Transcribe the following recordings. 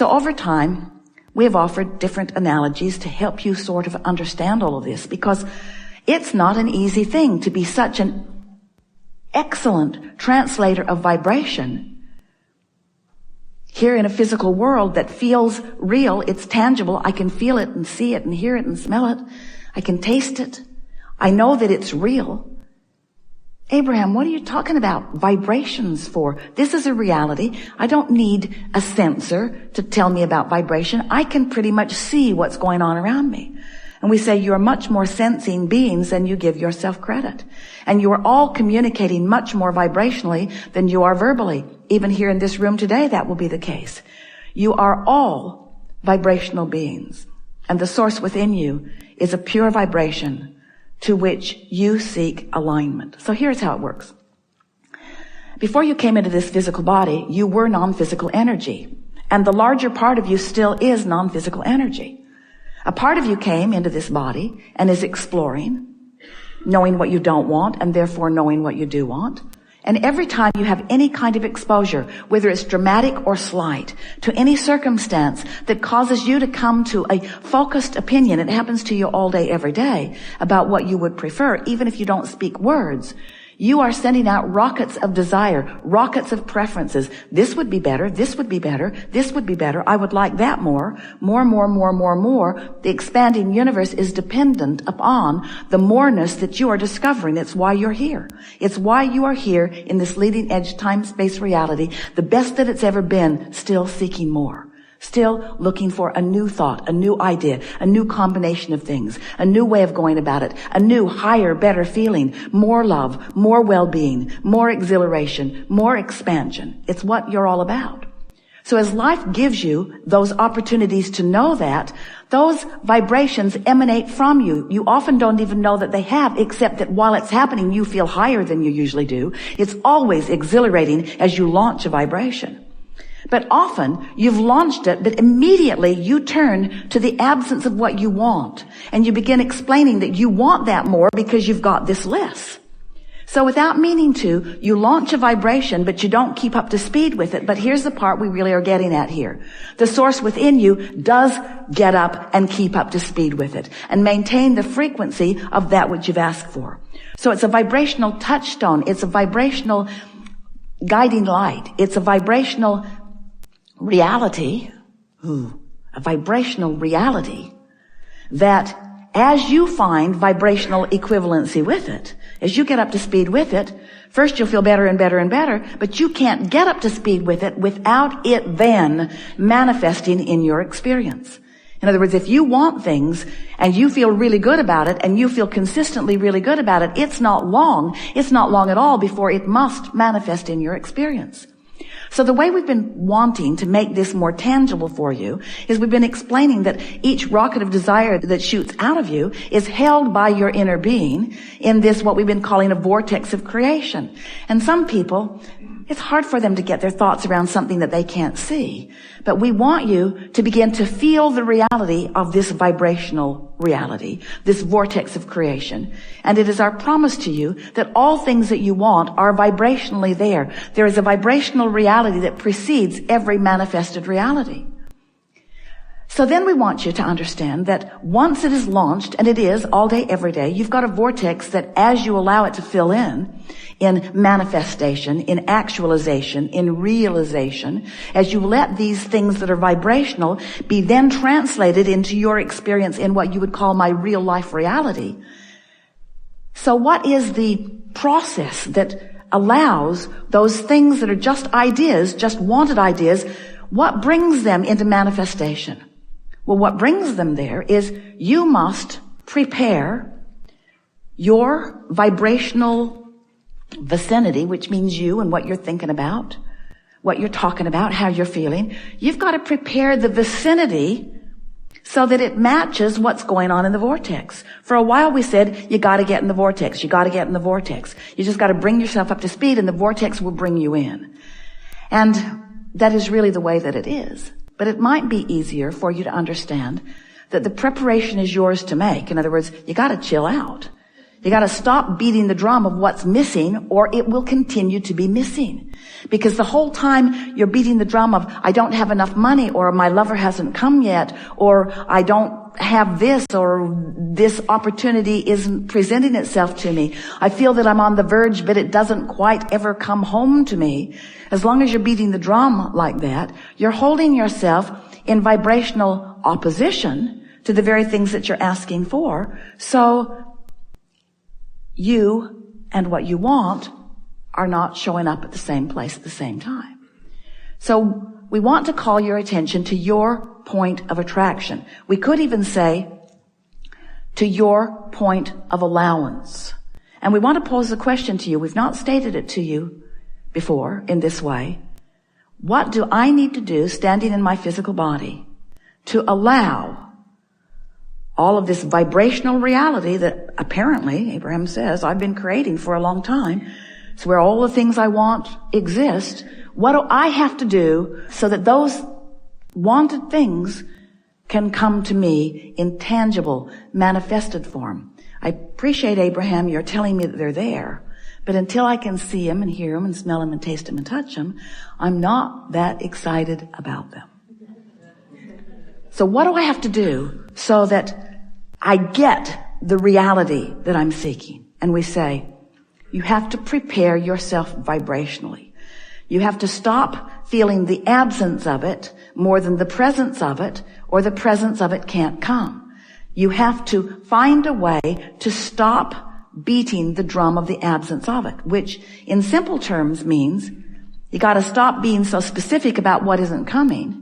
So over time, we have offered different analogies to help you sort of understand all of this, because it's not an easy thing to be such an excellent translator of vibration here in a physical world that feels real. It's tangible. I can feel it and see it and hear it and smell it. I can taste it. I know that it's real. Abraham, what are you talking about vibrations for? This is a reality. I don't need a sensor to tell me about vibration. I can pretty much see what's going on around me. And we say you're much more sensing beings than you give yourself credit. And you are all communicating much more vibrationally than you are verbally. Even here in this room today, that will be the case. You are all vibrational beings. And the source within you is a pure vibration to which you seek alignment. So here's how it works. Before you came into this physical body, you were non-physical energy. And the larger part of you still is non-physical energy. A part of you came into this body and is exploring, knowing what you don't want and therefore knowing what you do want. And every time you have any kind of exposure, whether it's dramatic or slight, to any circumstance that causes you to come to a focused opinion, it happens to you all day, every day, about what you would prefer, even if you don't speak words, you are sending out rockets of desire, rockets of preferences. This would be better. This would be better. This would be better. I would like that more. More. The expanding universe is dependent upon the moreness that you are discovering. It's why you're here. It's why you are here in this leading edge time-space reality, the best that it's ever been, still seeking more. Still looking for a new thought, a new idea, a new combination of things, a new way of going about it, a new, higher, better feeling, more love, more well-being, more exhilaration, more expansion. It's what you're all about. So as life gives you those opportunities to know that, those vibrations emanate from you. You often don't even know that they have, except that while it's happening, you feel higher than you usually do. It's always exhilarating as you launch a vibration. But often you've launched it, but immediately you turn to the absence of what you want. And you begin explaining that you want that more because you've got this less. So without meaning to, you launch a vibration, but you don't keep up to speed with it. But here's the part we really are getting at here. The source within you does get up and keep up to speed with it and maintain the frequency of that which you've asked for. So it's a vibrational touchstone. It's a vibrational guiding light. It's a vibrational reality, a vibrational reality that as you find vibrational equivalency with it, as you get up to speed with it, first you'll feel better and better and better, but you can't get up to speed with it without it then manifesting in your experience. In other words, if you want things and you feel really good about it and you feel consistently really good about it, it's not long at all before it must manifest in your experience. So the way we've been wanting to make this more tangible for you is we've been explaining that each rocket of desire that shoots out of you is held by your inner being in this, what we've been calling a vortex of creation. And some people, it's hard for them to get their thoughts around something that they can't see. But we want you to begin to feel the reality of this vibrational reality, this vortex of creation. And it is our promise to you that all things that you want are vibrationally there. There is a vibrational reality that precedes every manifested reality. So then we want you to understand that once it is launched, and it is all day, every day, you've got a vortex that as you allow it to fill in manifestation, in actualization, in realization, as you let these things that are vibrational be then translated into your experience in what you would call my real life reality. So what is the process that allows those things that are just ideas, just wanted ideas, what brings them into manifestation? Well, what brings them there is you must prepare your vibrational vicinity, which means you and what you're thinking about, what you're talking about, how you're feeling. You've got to prepare the vicinity so that it matches what's going on in the vortex. For a while we said, you got to get in the vortex. You got to get in the vortex. You just got to bring yourself up to speed and the vortex will bring you in. And that is really the way that it is. But it might be easier for you to understand that the preparation is yours to make. In other words, you got to chill out. You got to stop beating the drum of what's missing, or it will continue to be missing. Because the whole time you're beating the drum of, I don't have enough money, or my lover hasn't come yet, or I don't have this, or this opportunity isn't presenting itself to me. I feel that I'm on the verge, but it doesn't quite ever come home to me. As long as you're beating the drum like that, you're holding yourself in vibrational opposition to the very things that you're asking for. So you and what you want are not showing up at the same place at the same time. So we want to call your attention to your point of attraction. We could even say to your point of allowance. And we want to pose a question to you. We've not stated it to you before in this way. What do I need to do standing in my physical body to allow all of this vibrational reality that apparently, Abraham says, I've been creating for a long time? It's where all the things I want exist. What do I have to do so that those wanted things can come to me in tangible, manifested form? I appreciate, Abraham, you're telling me that they're there. But until I can see them and hear them and smell them and taste them and touch them, I'm not that excited about them. So what do I have to do so that I get the reality that I'm seeking? And we say, you have to prepare yourself vibrationally. You have to stop feeling the absence of it more than the presence of it, or the presence of it can't come. You have to find a way to stop beating the drum of the absence of it, which in simple terms means you got to stop being so specific about what isn't coming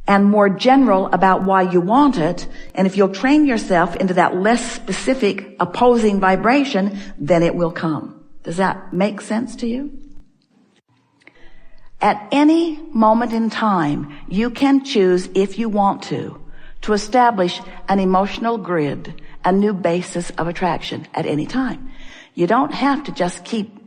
and more general about why you want it. And if you'll train yourself into that less specific opposing vibration, then it will come. Does that make sense to you? At any moment in time, you can choose, if you want to establish an emotional grid, a new basis of attraction at any time. You don't have to just keep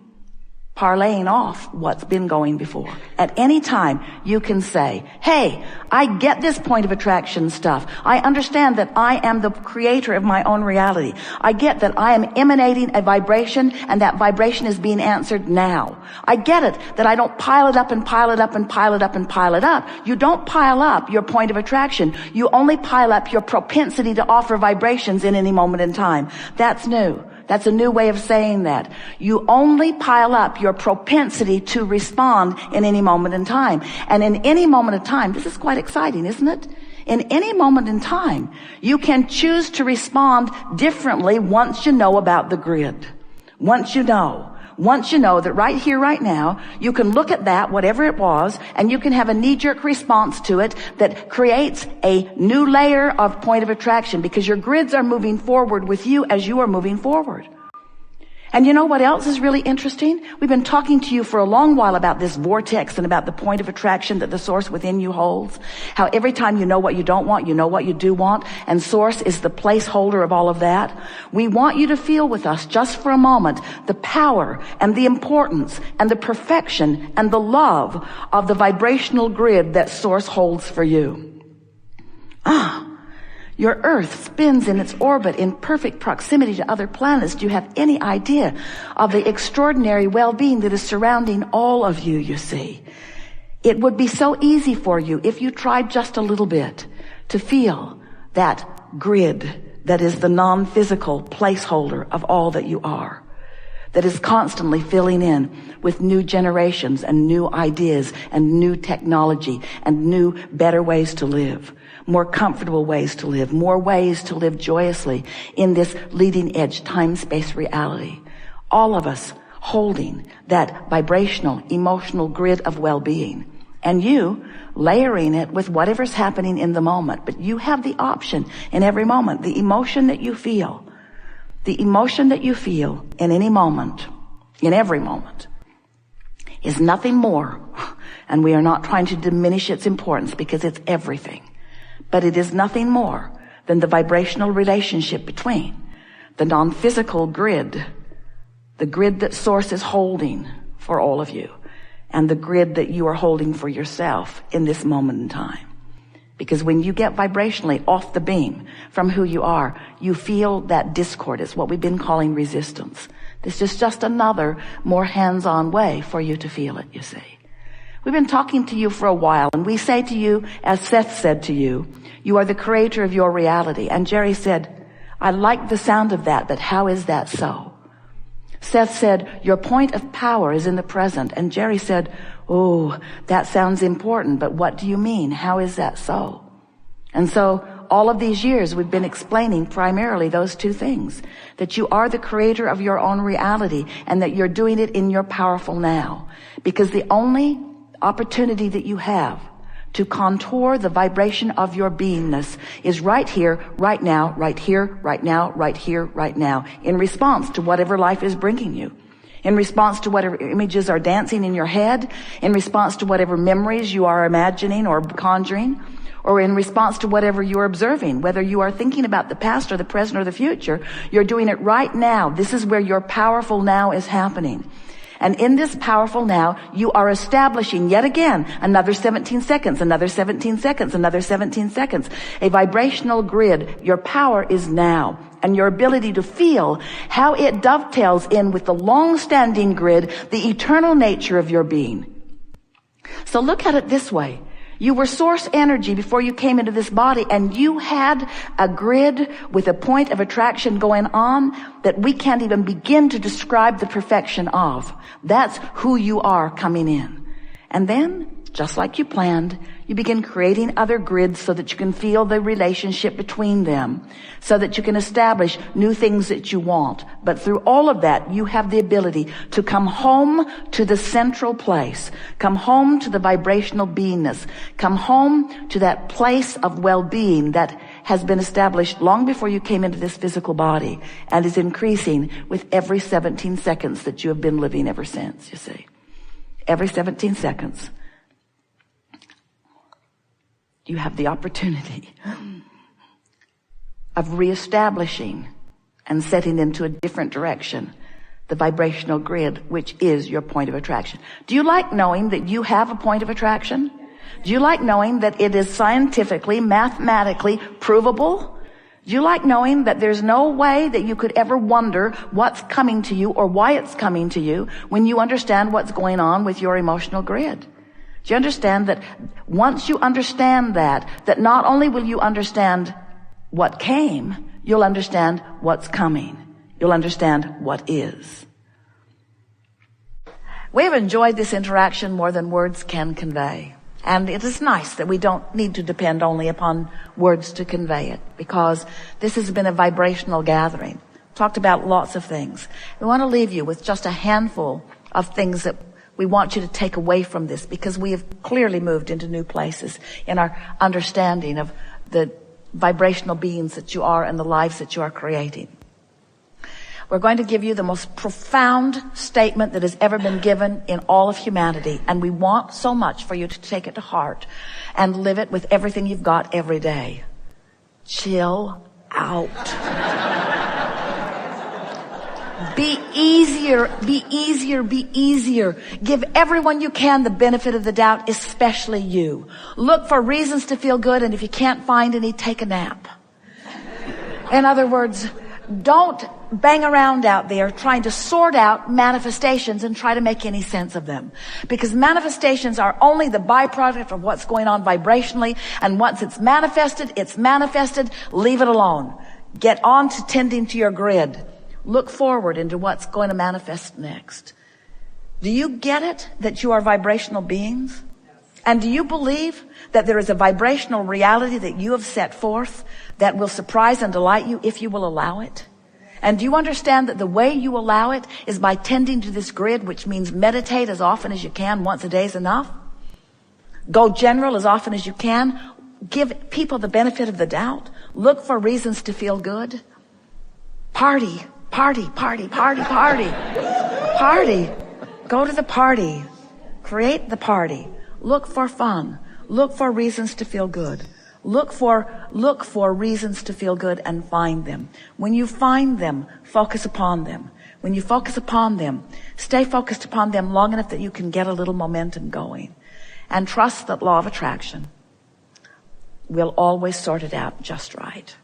parlaying off what's been going before. At any time, you can say, hey, I get this point of attraction stuff. I understand that I am the creator of my own reality. I get that I am emanating a vibration, and that vibration is being answered now. I get it that I don't pile it up and pile it up and pile it up and pile it up. You don't pile up your point of attraction. You only pile up your propensity to offer vibrations in any moment in time. That's new. That's a new way of saying that. You only pile up your propensity to respond in any moment in time. And in any moment of time, this is quite exciting, isn't it? In any moment in time, you can choose to respond differently once you know about the grid. Once you know that right here, right now, you can look at that, whatever it was, and you can have a knee-jerk response to it that creates a new layer of point of attraction, because your grids are moving forward with you as you are moving forward. And you know what else is really interesting? We've been talking to you for a long while about this vortex and about the point of attraction that the source within you holds. How every time you know what you don't want, you know what you do want, and source is the placeholder of all of that. We want you to feel with us just for a moment the power and the importance and the perfection and the love of the vibrational grid that source holds for you. Your Earth spins in its orbit in perfect proximity to other planets. Do you have any idea of the extraordinary well-being that is surrounding all of you, you see? It would be so easy for you if you tried just a little bit to feel that grid that is the non-physical placeholder of all that you are, that is constantly filling in with new generations and new ideas and new technology and new, better ways to live. More comfortable ways to live, more ways to live joyously in this leading edge time-space reality. All of us holding that vibrational, emotional grid of well-being. And you layering it with whatever's happening in the moment. But you have the option in every moment. The emotion that you feel in any moment, in every moment, is nothing more. And we are not trying to diminish its importance, because it's everything. But it is nothing more than the vibrational relationship between the non-physical grid, the grid that source is holding for all of you, and the grid that you are holding for yourself in this moment in time. Because when you get vibrationally off the beam from who you are, you feel that discord. It's what we've been calling resistance. This is just another more hands-on way for you to feel it, you see. We've been talking to you for a while, and we say to you, as Seth said to you, you are the creator of your reality. And Jerry said, I like the sound of that, but how is that so? Seth said, your point of power is in the present. And Jerry said, oh, that sounds important, but what do you mean? How is that so? And so all of these years we've been explaining primarily those two things, that you are the creator of your own reality and that you're doing it in your powerful now. Because the only opportunity that you have to contour the vibration of your beingness is right here, right now, right here, right now, right here, right now, in response to whatever life is bringing you. In response to whatever images are dancing in your head, in response to whatever memories you are imagining or conjuring, or in response to whatever you're observing, whether you are thinking about the past or the present or the future, you're doing it right now. This is where your powerful now is happening. And in this powerful now, you are establishing yet again another 17 seconds, another 17 seconds, another 17 seconds. A vibrational grid. Your power is now. And your ability to feel how it dovetails in with the long-standing grid, the eternal nature of your being. So look at it this way. You were source energy before you came into this body, and you had a grid with a point of attraction going on that we can't even begin to describe the perfection of. That's who you are coming in. And then, just like you planned, you begin creating other grids so that you can feel the relationship between them, so that you can establish new things that you want. But through all of that, you have the ability to come home to the central place, come home to the vibrational beingness, come home to that place of well-being that has been established long before you came into this physical body and is increasing with every 17 seconds that you have been living ever since, you see. Every 17 seconds. You have the opportunity of reestablishing and setting into a different direction the vibrational grid, which is your point of attraction. Do you like knowing that you have a point of attraction? Do you like knowing that it is scientifically, mathematically provable? Do you like knowing that there's no way that you could ever wonder what's coming to you or why it's coming to you when you understand what's going on with your emotional grid? Do you understand that once you understand that not only will you understand what came, you'll understand what's coming. You'll understand what is. We have enjoyed this interaction more than words can convey. And it is nice that we don't need to depend only upon words to convey it, because this has been a vibrational gathering. Talked about lots of things. We want to leave you with just a handful of things that we want you to take away from this, because we have clearly moved into new places in our understanding of the vibrational beings that you are and the lives that you are creating. We're going to give you the most profound statement that has ever been given in all of humanity, and we want so much for you to take it to heart and live it with everything you've got every day. Chill out. Be easier, be easier, be easier. Give everyone you can the benefit of the doubt, especially you. Look for reasons to feel good, and if you can't find any, take a nap. In other words, don't bang around out there trying to sort out manifestations and try to make any sense of them. Because manifestations are only the byproduct of what's going on vibrationally, and once it's manifested, leave it alone. Get on to tending to your grid. Look forward into what's going to manifest next. Do you get it that you are vibrational beings? And do you believe that there is a vibrational reality that you have set forth that will surprise and delight you if you will allow it? And do you understand that the way you allow it is by tending to this grid, which means meditate as often as you can. Once a day is enough. Go general as often as you can. Give people the benefit of the doubt. Look for reasons to feel good. Party. Party, party, party, party. Party. Go to the party. Create the party. Look for fun. Look for reasons to feel good. Look for reasons to feel good and find them. When you find them, focus upon them. When you focus upon them, stay focused upon them long enough that you can get a little momentum going. And trust that law of attraction. we'll always sort it out just right.